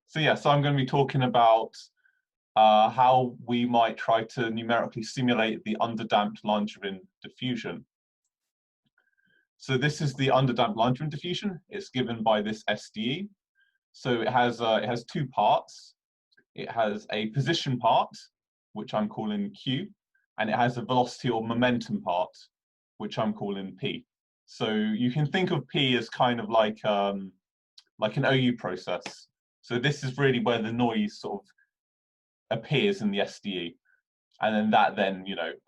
So yeah, so I'm going to be talking about how we might try to numerically simulate the underdamped Langevin diffusion. So this is the underdamped Langevin diffusion. It's given by this SDE. So it has two parts. It has a position part, which I'm calling Q, and it has a velocity or momentum part, which I'm calling P. So you can think of P as kind of like an OU process. So this is really where the noise sort of appears in the SDE, and then that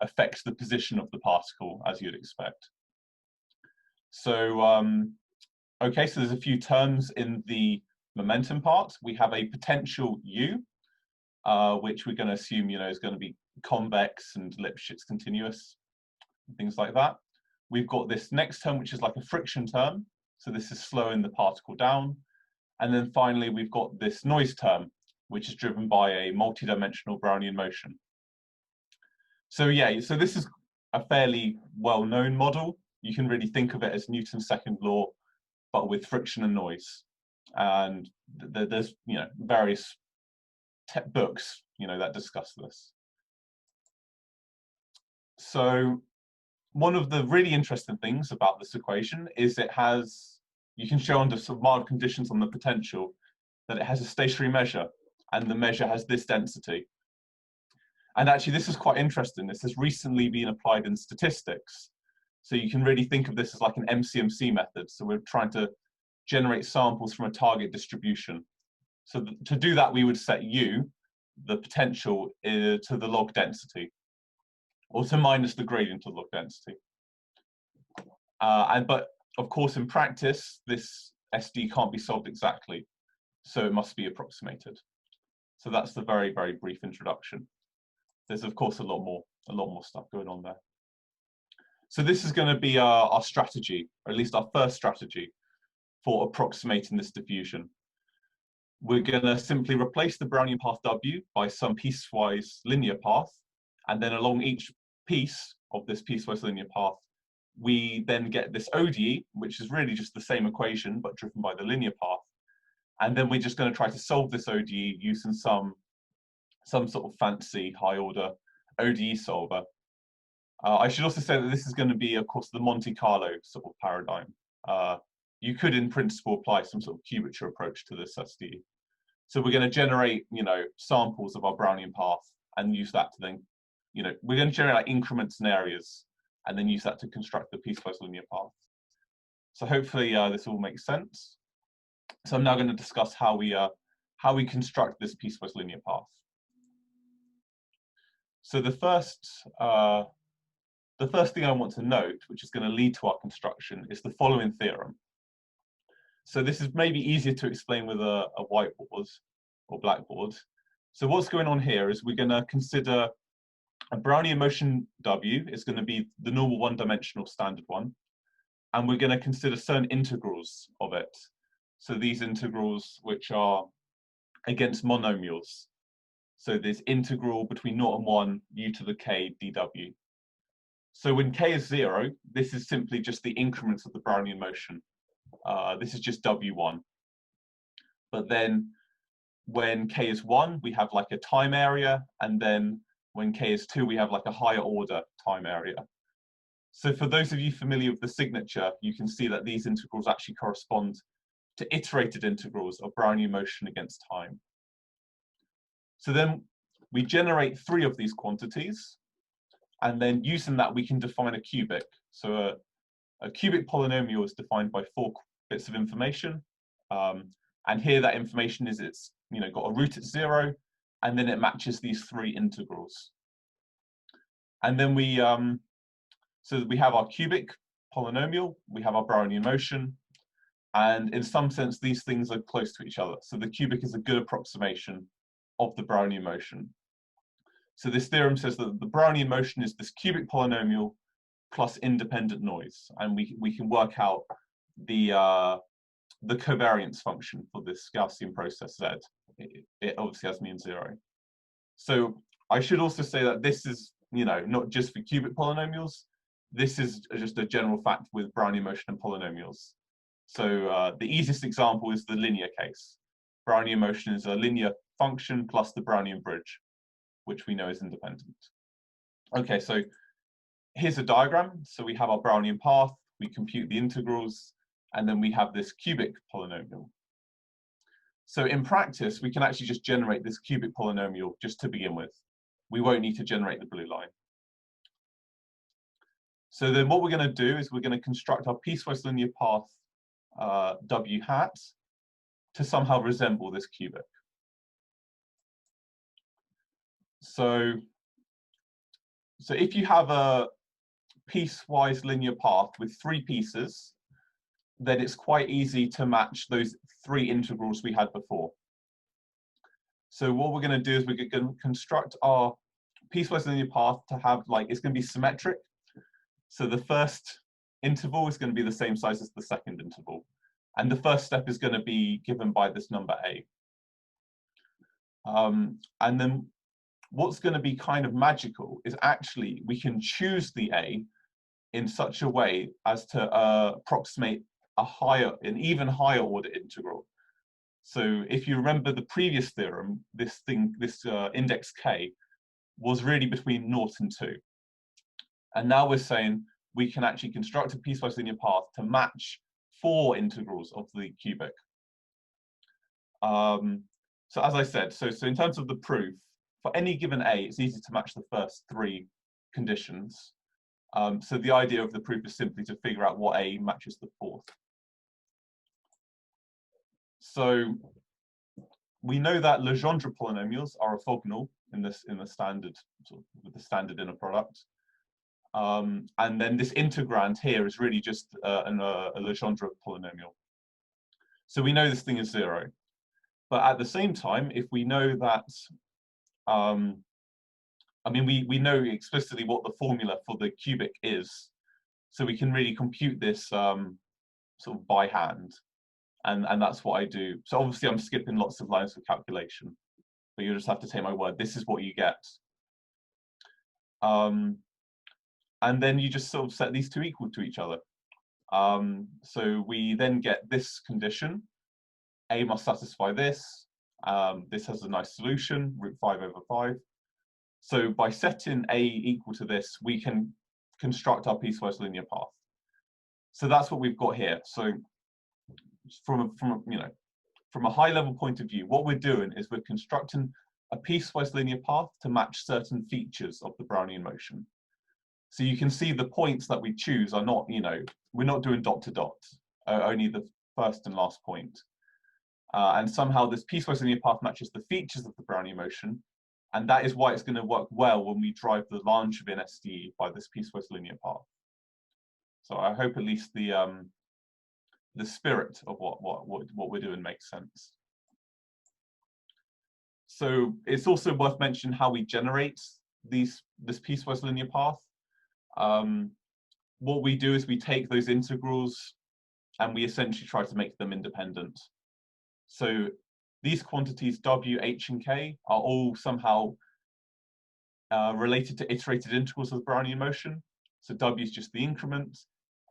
affects the position of the particle as you'd expect. So okay, so there's a few terms in the momentum part. We have a potential U, which we're going to assume is going to be convex and Lipschitz continuous, things like that. We've got this next term, which is like a friction term. So this is slowing the particle down. And then finally, we've got this noise term, which is driven by a multidimensional Brownian motion. So yeah, so this is a fairly well-known model. You can really think of it as Newton's second law, but with friction and noise. And there's various books that discuss this. So one of the really interesting things about this equation is you can show under some mild conditions on the potential that it has a stationary measure, and the measure has this density. And actually, this is quite interesting. This has recently been applied in statistics. So you can really think of this as like an MCMC method. So we're trying to generate samples from a target distribution. So to do that, we would set U, the potential, to the log density, or to minus the gradient of log density. But of course, in practice, this SD can't be solved exactly, so it must be approximated. So that's the very, very brief introduction. There's of course a lot more stuff going on there. So this is going to be our strategy, or at least our first strategy for approximating this diffusion. We're going to simply replace the Brownian path W by some piecewise linear path, and then along each piece of this piecewise linear path, we then get this ODE, which is really just the same equation, but driven by the linear path. And then we're just going to try to solve this ODE using some sort of fancy high-order ODE solver. I should also say that this is going to be, of course, the Monte Carlo sort of paradigm. You could, in principle, apply some sort of cubature approach to this SDE. So we're going to generate, samples of our Brownian path and use that to then, we're going to generate like increments and areas, and then use that to construct the piecewise linear path. So hopefully this all makes sense. So I'm now going to discuss how we construct this piecewise linear path. So the first thing I want to note, which is going to lead to our construction, is the following theorem. So this is maybe easier to explain with a whiteboard or blackboard. So what's going on here is we're going to consider a Brownian motion W is going to be the normal one-dimensional standard one, and we're going to consider certain integrals of it. So these integrals which are against monomials. So this integral between 0 and 1, u to the k dw. So when k is 0, this is simply just the increments of the Brownian motion. This is just W1. But then when k is 1, we have like a time area, and then when k is 2, we have like a higher order time area. So for those of you familiar with the signature, you can see that these integrals actually correspond to iterated integrals of Brownian motion against time. So then we generate 3 of these quantities, and then using that we can define a cubic. So a cubic polynomial is defined by 4 bits of information, and here that information is it's got a root at 0, and then it matches these 3 integrals. And then so we have our cubic polynomial, we have our Brownian motion, and in some sense these things are close to each other. So the cubic is a good approximation of the Brownian motion. So this theorem says that the Brownian motion is this cubic polynomial plus independent noise, and we can work out the covariance function for this Gaussian process Z. It obviously has mean 0. So I should also say that this is not just for cubic polynomials. This is just a general fact with Brownian motion and polynomials. So the easiest example is the linear case. Brownian motion is a linear function plus the Brownian bridge, which we know is independent. Okay, so here's a diagram. So we have our Brownian path, we compute the integrals, and then we have this cubic polynomial. So in practice, we can actually just generate this cubic polynomial just to begin with. We won't need to generate the blue line. So then what we're going to do is we're going to construct our piecewise linear path W hat to somehow resemble this cubic. So if you have a piecewise linear path with 3 pieces, then it's quite easy to match those 3 integrals we had before. So what we're going to do is we're going to construct our piecewise linear path to have, like, it's going to be symmetric. So the first interval is going to be the same size as the second interval. And the first step is going to be given by this number A. And then what's going to be kind of magical is actually we can choose the A in such a way as to approximate an even higher order integral. So if you remember the previous theorem, this index K was really between 0 and 2. And now we're saying we can actually construct a piecewise linear path to match 4 integrals of the cubic. So as I said, so in terms of the proof, for any given A, it's easy to match the first 3 conditions. So the idea of the proof is simply to figure out what A matches the 4th. So we know that Legendre polynomials are orthogonal in the standard, with the standard inner product. And then this integrand here is really just a Legendre polynomial. So we know this thing is 0. But at the same time, if we know that, I mean, we know explicitly what the formula for the cubic is, so we can really compute this sort of by hand, and that's what I do. So obviously I'm skipping lots of lines for calculation, but you just have to take my word, this is what you get. And then you just sort of set these 2 equal to each other. So we then get this condition, A must satisfy this. This has a nice solution, √5/5. So by setting A equal to this, we can construct our piecewise linear path. So that's what we've got here. So from a high level point of view, what we're doing is we're constructing a piecewise linear path to match certain features of the Brownian motion. So you can see the points that we choose are not, we're not doing dot to dot, only the first and last point. And somehow this piecewise linear path matches the features of the Brownian motion, and that is why it's going to work well when we drive the Langevin SDE by this piecewise linear path. So I hope at least the spirit of what we're doing makes sense. So it's also worth mentioning how we generate this piecewise linear path. What we do is we take those integrals and we essentially try to make them independent. So these quantities W, H, and K are all somehow related to iterated integrals of the Brownian motion. So W is just the increment,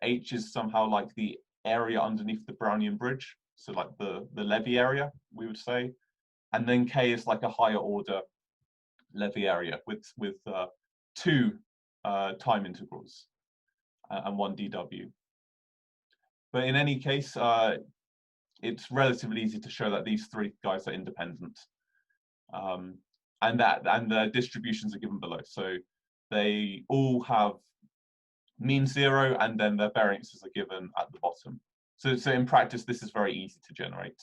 H is somehow like the area underneath the Brownian bridge, so like the Levy area, we would say. And then K is like a higher order Levy area with 2 time integrals and 1 dW. But in any case, it's relatively easy to show that these 3 guys are independent, and the distributions are given below. So they all have mean 0, and then their variances are given at the bottom. So in practice, this is very easy to generate.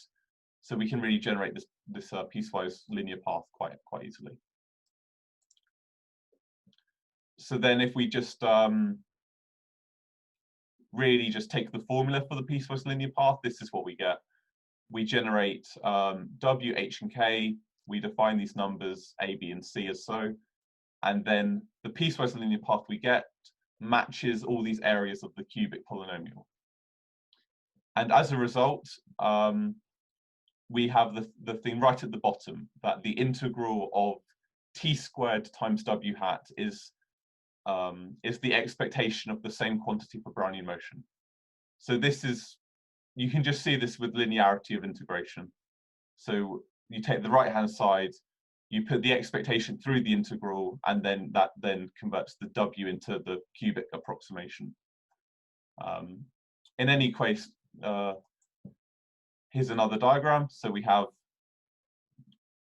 So we can really generate this piecewise linear path quite easily. So then if we just really just take the formula for the piecewise linear path, this is what we get. We generate W, H, and K. We define these numbers A, B, and C as so. And then the piecewise linear path we get matches all these areas of the cubic polynomial. And as a result, we have the thing right at the bottom, that the integral of t² times W hat is the expectation of the same quantity for Brownian motion. So this is, you can just see this with linearity of integration. So you take the right-hand side, you put the expectation through the integral, and then that then converts the W into the cubic approximation. In any case, here's another diagram. So we have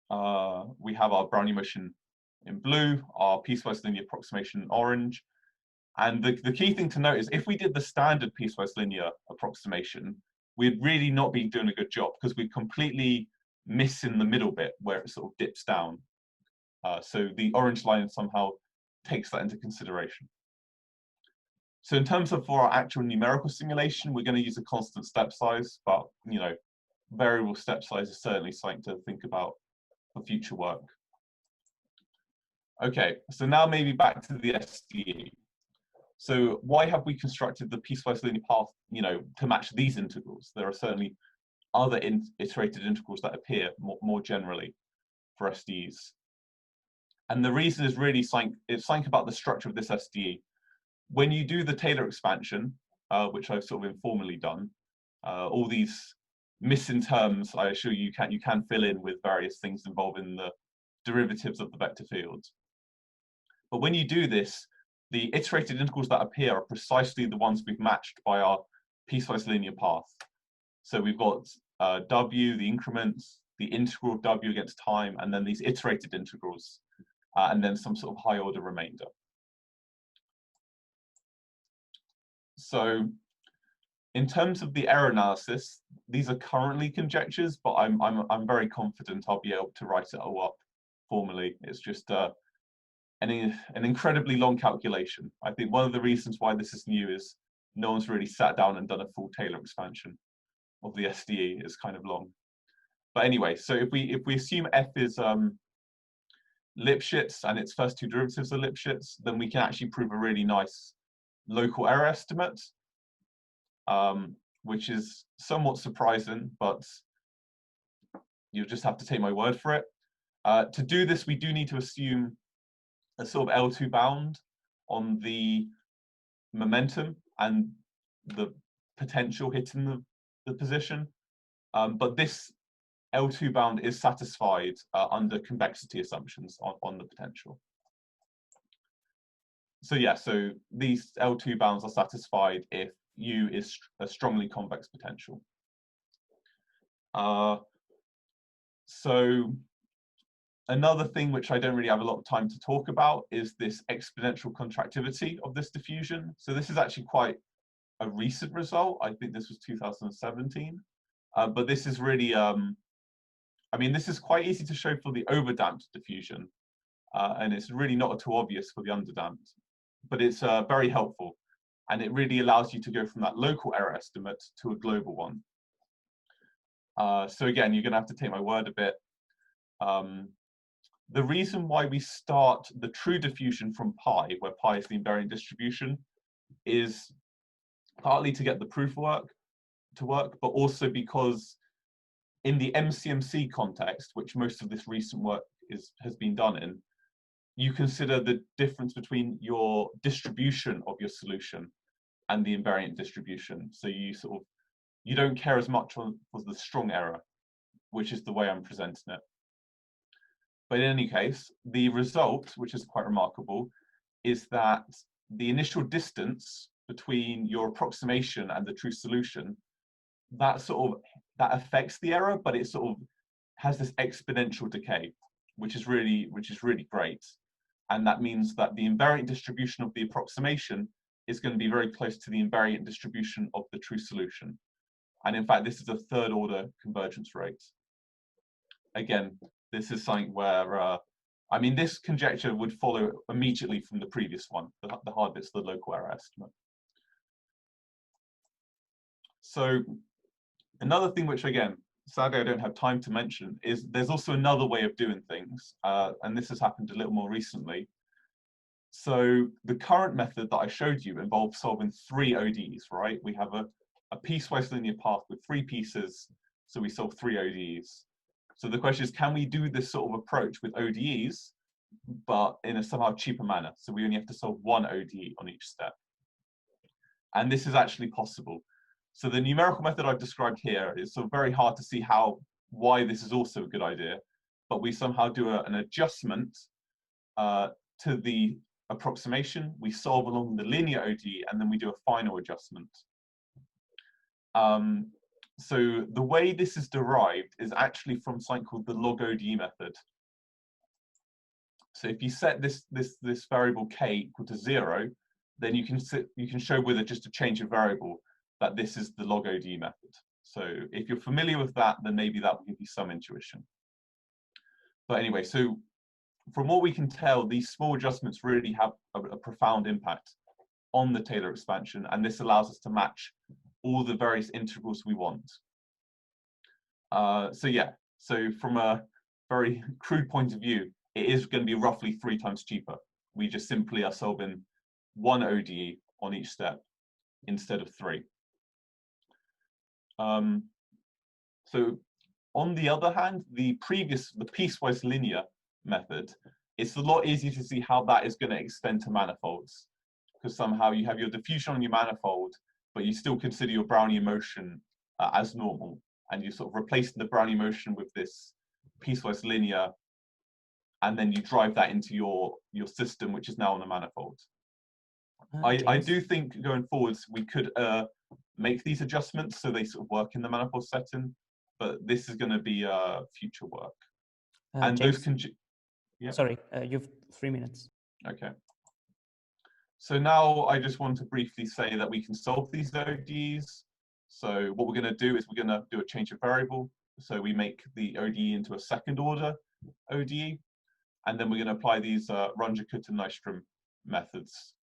our Brownian motion in blue, our piecewise linear approximation in orange. And the key thing to note is if we did the standard piecewise linear approximation, we'd really not be doing a good job because we'd completely miss in the middle bit where it sort of dips down. So the orange line somehow takes that into consideration. So in terms of for our actual numerical simulation, we're going to use a constant step size, but you know, variable step size is certainly something to think about for future work. Okay, so now maybe back to the SDE. So why have we constructed the piecewise linear path, you know, to match these integrals? There are certainly other iterated integrals that appear more generally for SDEs. And the reason is really something about the structure of this SDE. When you do the Taylor expansion, which I've sort of informally done, all these missing terms, I assure you can fill in with various things involving the derivatives of the vector fields. But when you do this, the iterated integrals that appear are precisely the ones we've matched by our piecewise linear path. So we've got W, the increments, the integral of W against time, and then these iterated integrals, and then some sort of high order remainder. So in terms of the error analysis, these are currently conjectures, but I'm very confident I'll be able to write it all up formally. It's just an incredibly long calculation. I think one of the reasons why this is new is no one's really sat down and done a full Taylor expansion of the SDE. It's kind of long. But anyway, so if we assume F is Lipschitz and its first two derivatives are Lipschitz, then we can actually prove a really nice local error estimate, which is somewhat surprising, but you'll just have to take my word for it. To do this, we do need to assume a sort of L2 bound on the momentum and the potential hitting the position. But this L2 bound is satisfied under convexity assumptions on the potential. So yeah, so these L2 bounds are satisfied if U is a strongly convex potential. So another thing which I don't really have a lot of time to talk about is this exponential contractivity of this diffusion. So this is actually quite a recent result. I think this was 2017. But this is really, I mean, this is quite easy to show for the overdamped diffusion. And it's really not too obvious for the underdamped. But it's very helpful. And it really allows you to go from that local error estimate to a global one. So again, you're going to have to take my word a bit. The reason why we start the true diffusion from pi, where pi is the invariant distribution, is partly to get the proof to work, but also because in the MCMC context, which most of this recent work has been done in, you consider the difference between your distribution of your solution and the invariant distribution. So you don't care as much for the strong error, which is the way I'm presenting it. But in any case, the result, which is quite remarkable, is that the initial distance between your approximation and the true solution, that affects the error, but it sort of has this exponential decay, which is really great. And that means that the invariant distribution of the approximation is going to be very close to the invariant distribution of the true solution. And in fact, this is a third order convergence rate. Again, this is something where, I mean, this conjecture would follow immediately from the previous one, the hard bit's the local error estimate. So another thing which, again, sadly I don't have time to mention, is there's also another way of doing things, and this has happened a little more recently. So the current method that I showed you involves solving 3 ODEs, right? We have a piecewise linear path with 3 pieces, so we solve 3 ODEs. So the question is, can we do this sort of approach with ODEs, but in a somehow cheaper manner? So we only have to solve 1 ODE on each step. And this is actually possible. So the numerical method I've described here is sort of very hard to see how why this is also a good idea, but we somehow do an adjustment to the approximation. We solve along the linear ODE, and then we do a final adjustment. So the way this is derived is actually from something called the log ODE method. So if you set this variable k equal to 0, then you can show with just a change of variable that this is the log ODE method. So if you're familiar with that, then maybe that will give you some intuition. But anyway, so from what we can tell, these small adjustments really have a profound impact on the Taylor expansion, and this allows us to match all the various integrals we want. So yeah, so from a very crude point of view, it is going to be roughly 3 times cheaper. We just simply are solving 1 ODE on each step instead of 3. So on the other hand, the piecewise linear method, it's a lot easier to see how that is going to extend to manifolds, because somehow you have your diffusion on your manifold, but you still consider your Brownian motion as normal, and you sort of replace the Brownian motion with this piecewise linear, and then you drive that into your system, which is now on a manifold. I do think going forwards we could make these adjustments so they sort of work in the manifold setting, but this is going to be future work. And James, those can. Yeah. Sorry, you've 3 minutes. Okay. So now I just want to briefly say that we can solve these ODEs. So what we're going to do is we're going to do a change of variable. So we make the ODE into a second order ODE, and then we're going to apply these Runge-Kutta-Nystrom methods.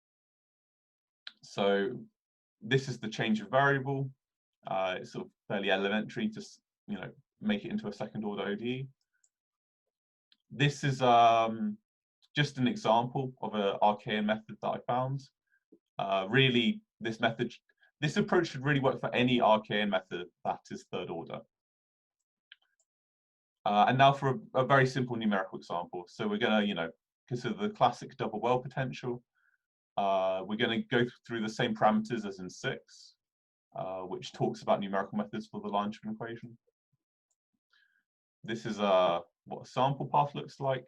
So this is the change of variable. It's sort of fairly elementary to make it into a second order ODE. This is just an example of an RKN method that I found. Really, this approach should really work for any RKN method that is third order. And now for a very simple numerical example. So we're going to, consider the classic double well potential. We're going to go through the same parameters as in 6, which talks about numerical methods for the Langevin equation. This is what a sample path looks like.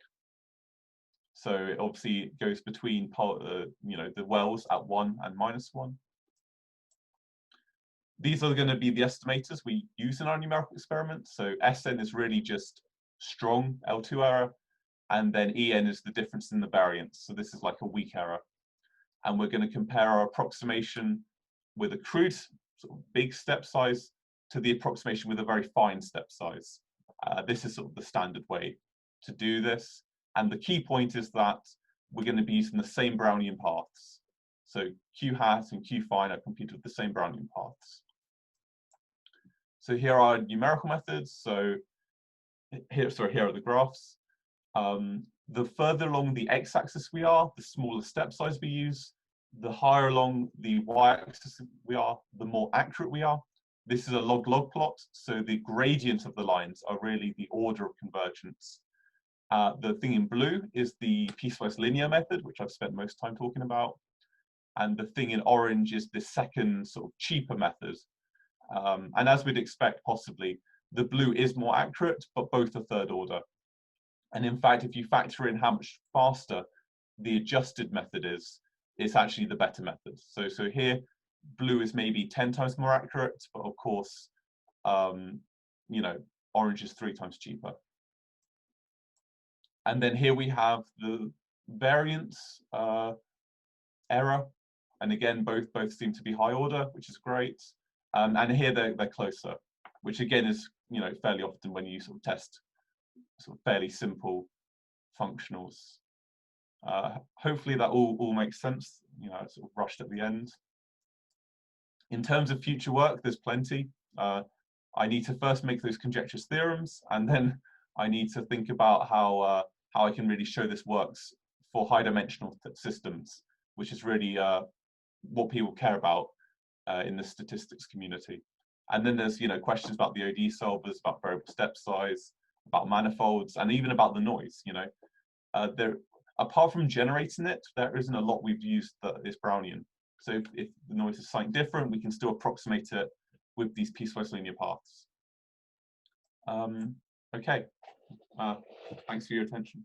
So it obviously goes between the wells at 1 and -1. These are going to be the estimators we use in our numerical experiment. So Sn is really just strong L2 error, and then En is the difference in the variance. So this is like a weak error. And we're going to compare our approximation with a crude sort of big step size to the approximation with a very fine step size. This is sort of the standard way to do this. And the key point is that we're going to be using the same Brownian paths. So Q hat and Q fine are computed with the same Brownian paths. So here are numerical methods. So here are the graphs. The further along the x-axis we are, the smaller step size we use. The higher along the y-axis we are, the more accurate we are. This is a log-log plot, so the gradient of the lines are really the order of convergence. The thing in blue is the piecewise linear method, which I've spent most time talking about. And the thing in orange is the second sort of cheaper method. And as we'd expect, possibly, the blue is more accurate, but both are third order. And in fact, if you factor in how much faster the adjusted method is, it's actually the better method. So here, blue is maybe 10 times more accurate, but of course, orange is 3 times cheaper. And then here we have the variance error. And again, both seem to be high order, which is great. And here they're closer, which again is fairly often when you sort of test sort of fairly simple functionals. Hopefully that all makes sense. I sort of rushed at the end. In terms of future work, there's plenty. I need to first make those conjectures theorems, and then I need to think about how I can really show this works for high-dimensional systems, which is really what people care about in the statistics community. And then there's questions about the ODE solvers, about variable step size, about manifolds, and even about the noise. Apart from generating it, there isn't a lot we've used that is Brownian. So if the noise is something different, we can still approximate it with these piecewise linear paths. Okay, thanks for your attention.